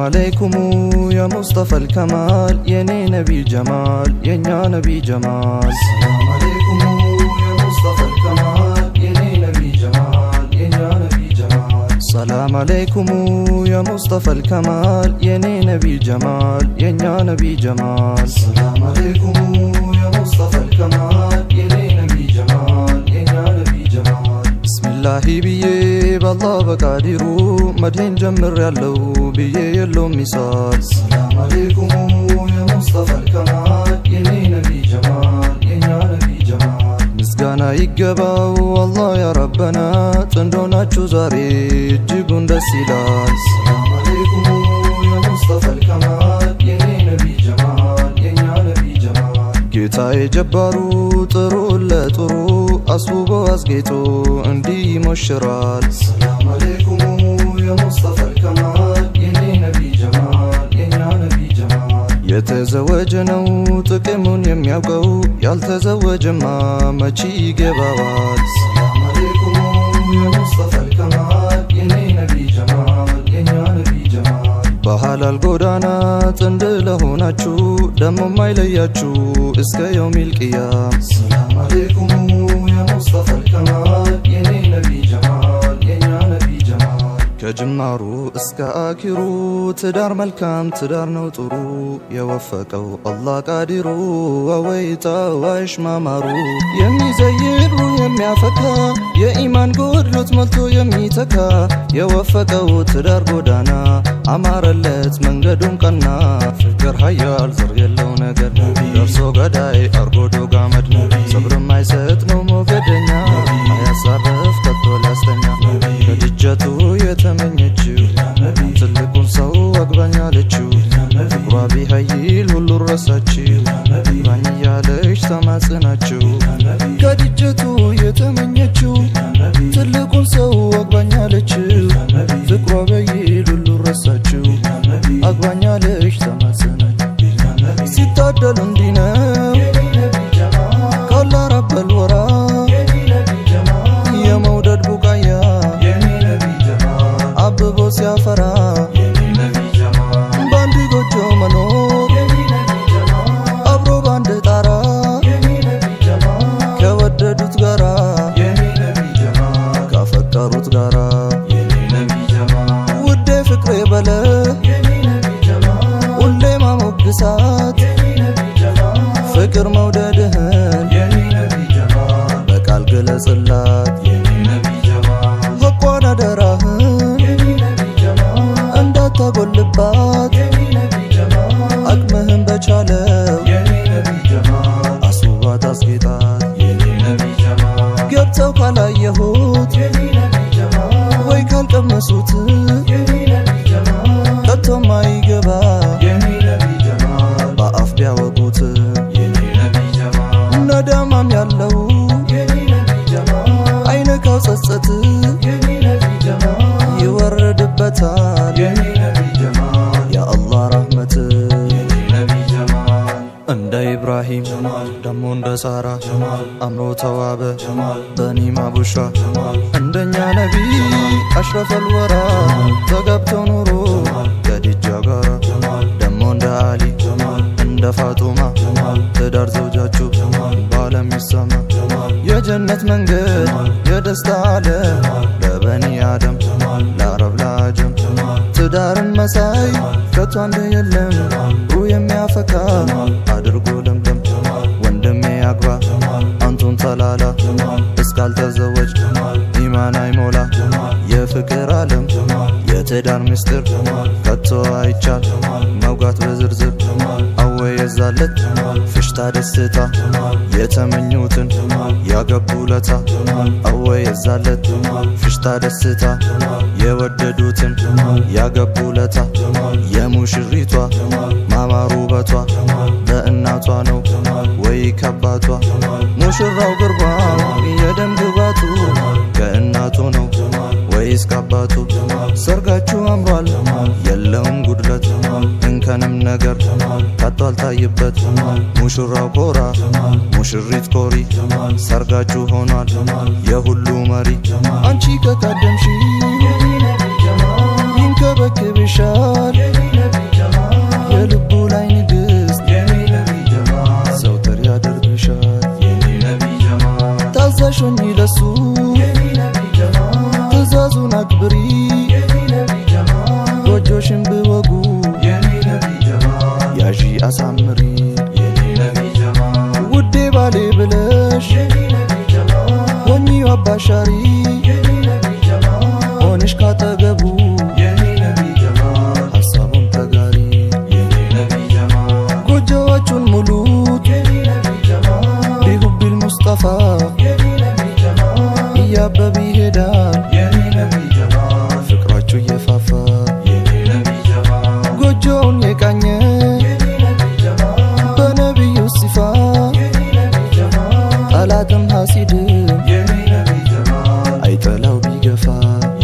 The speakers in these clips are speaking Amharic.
عليكم يا مصطفى الكمال يني نبي جمال ينيا نبي جمال. السلام عليكم يا مصطفى الكمال يني نبي جمال ينيا نبي جمال. السلام عليكم يا مصطفى الكمال يني نبي جمال ينيا نبي جمال. السلام عليكم يا مصطفى الكمال يني نبي جمال ينيا نبي جمال. بسم الله بيه بالله بقادرو مدين جمر يالو بيه يلو مثال. السلام عليكم يا مصطفى الكمال يني نبي جمال ينيا نبي جمال. مسغانا يقباو والله يا ربنا تندوناچو زاري اجيغون دس يلال. السلام عليكم يا مصطفى الكمال يني نبي جمال ينيا نبي جمال. ጌታዬ ጀባሩ ጥሩ ለጥሩ አስውቦ አስጌጦ እንዲህ ይሞሽራል። ሰላም አለይኩም ያ ሙስጠፋ الكمال የኔ ነብይ ጀማል የኛ ነብይ ጀማል። የተዘወጀ ነው ጥቅሙን የሚያውቀው ያልተዘወጀማ መቼ ይገባዋል። ሰላም አለይኩም ያ ሙስጠፋ الكمال የኔ ነብይ ጀማል የኛ ነብይ ጀማል። በሐላል ጎዳና ጥንድ ለሆናችሁ ደሞ ማይለያችሁ እስከ የውሚል ቂያም። ሰላም አለይኩም ያ ሙስጠፋ الكمال የኔ ነብይ ጀማል የኛ ነብይ ጀማል። ከጅማሩ እስከ አኪሩ ትዳር መልካም ትዳር ነው ጥሩ የወፈቀው አላህ ቃዲሩ ወወይታው አይሽማማሩ። የሚዘይሩ የሚያፈካ የኢማን ጎድሎት ሞልቶ የሚተካ የወፈቀው ትዳር ጎዳና አማረለት መንገዱም ቀና። ፍቅር ሀያል ዘር የለው ነገር ደርሶ ገዳይ አርጎ ዶጋመድ ሰብርም አይሰጥ ነው ሞገደኛ አያሳርፍ ከቶ ሊያስተኛ። ከድጀቱ የተመኘችው ትልቁን ሰው አግባኝ አለችው ፍቅሯ ቢሀይል ሁሉ ረሳችው ባኝ ያለች ተማጽናችው። ከድጀቱ የተመኘችው ትልቁን ሰው አግባኝ አለችው ፍቅሯ ቢሀይል ሁሉ ረሳችው አግባኝ አለች ተማጽናችው። ሲታደሉ እንዲህ ነው ካላ ረበል ወራ የመውደድ ቡቃያ አብቦ ሲያፈራ በአንድ ጎጆ መኖር አብሮ በአንድ ጣራ ከወደዱት ጋራ ካፈቀሩት ጋራ ውዴ ፍቅሬ በለ ሁሌ ማሞግሳት ፍቅር መውደድህን በቃል ግለጽላት ሐቋን አደራህን እንዳታጎልባት አቅምህን በቻለው አስውባት አስጌጣት። ገብተው ካላየሁት ወይ ካልቀመሱት ከቶም አይገባ በአፍ ቢያወጉት ነዳማም ያለው አይነካው ጸጸት ይወርድበታል የአላህ ረህመት። እንደ ኢብራሂም ደሞ እንደ ሳራ አምሮ ተዋበ በኒማ ቡሻ እንደኛ ነቢይ አሽረፈል ወራ ተጋብተው ኑሮ ከዲጃ ጋራ ደሞ እንደ አሊ እንደ ፋጡማ ትዳር ዘውጃችሁ በዓለም ይሰማ። የጀነት መንገድ የደስታ ዓለም ለበኒ አደም ለአረብ ለአጀም ትዳርን መሳይ ከቶ አንድ የለም ሩ የሚያፈካ አድርጎ ለምለም። ወንድሜ አግባ አንቱን ተላላ እስካልተዘወጅ ኢማን አይሞላ። የፍቅር ዓለም የትዳር ምስጢር ከቶ አይቻል መውጋት በዝርዝር አወይ የዛለት ፍሽታ ደስታ የተመኙትን ያገቡለታ አወይ የዛለት ፍሽታ ደስታ የወደዱትን ያገቡለታ። የሙሽሪቷ ማማሩ ውበቷ በእናቷ ነው ወይ ከአባቷ? ሙሽራው ግርባ የደም ግባቱ ከእናቱ ነው ወይስ ከአባቱ? ሰርጋችሁ አምሯል የለውም ጉድለት እንከንም ነገር ከቶ አልታይበት። ሙሽራው ኮራ ሙሽሪት ኮሪ ሰርጋችሁ ሆኗል የሁሉ መሪ። አንቺ ከታደምሽ ይንከበክብሻል ታዛዥ ለሱ የኔ ነቢ ጀማል ትእዛዙን አክብሪ የኔ ነቢ ጀማል ጎጆሽን ብወጉ የኔ ነቢ ጀማል ያዢ አሳምሪ የኔ ነቢ ጀማል ውዴ ባሌ ብለሽ የኔ ነቢ ጀማል ሆኚው አባሻሪ የኔ ነቢ ጀማል ሆነሽ ካጠገቡ የኔ ነቢ ጀማል ሐሳቡን ተጋሪ የኔ ነቢ ጀማል ጎጆዋቹን ሙሉት የኔ ነቢ ጀማል ቢሁቢል ሙስጠፋ የኔ ነቢ ጀማል እያበበ ይሄዳል የኔ ነቢ ጀማል ፍቅራችሁ እየፋፋ የኔ ነቢ ጀማል ጎጆውን የቃኘ የኔ ነቢ ጀማል በነቢዩ ሲፋ የኔ ነቢ ጀማል ጠላትም ሐሲድም የኔ ነቢ ጀማል አይጠላው ቢገፋ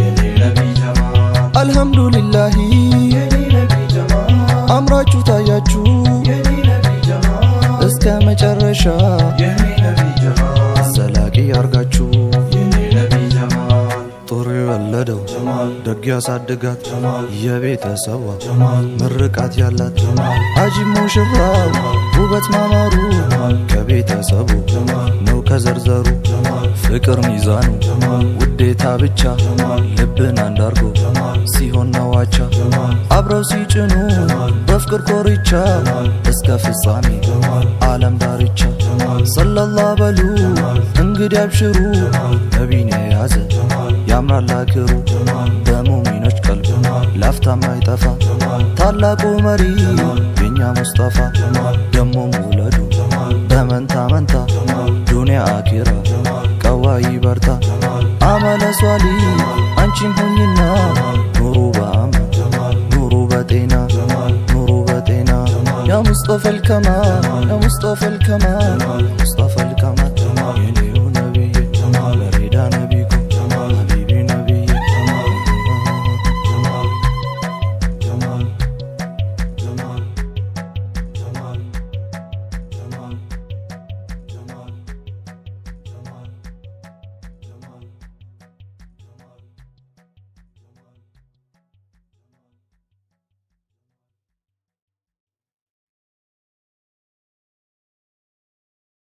የኔ ነቢ ጀማል አልሐምዱሊላሂ የኔ ነቢ ጀማል አምራችሁ ታያችሁ የኔ ነቢ ጀማል እስከ መጨረሻ የኔ ነቢ ጀማል ዘላቂ ያርጋችሁ የኔ ነቢ ጀማል ጦር የወለደው ጀማል ደግ ያሳድጋት ጀማል የቤተሰቧ ጀማል ምርቃት ያላት ጀማል አጂብ ሙሽራው ውበት ማማሩ ከቤተሰቡ ጀማል ነው ከዘርዘሩ ፍቅር ሚዛኑ ውዴታ ብቻ ልብን አንዳርጎ ሲሆን ነዋቻ አብረው ሲጭኑ በፍቅር ኮርቻ እስከ ፍጻሜ ዓለም ዳርቻ ሰለላሁ በሉ እንግዲህ አብሽሩ ነቢን የያዘ ያምራል አክሩ በሙሚኖች ቀልብ ላፍታም አይጠፋ ታላቁ መሪ የኛ ሙስጠፋ ደሞ መውለዱ በመንታ መንታ ዱንያ አኪራ ቀዋይ በርታ አመለ ሷሊ አንቺም ሁኝና ኑሩ በአማን ኑሩ በጤና ኑሩ በጤና ያ ሙስጠፋ አልከማል ያ ሙስጠፋ አልከማል ሙስጠፋ አልከማል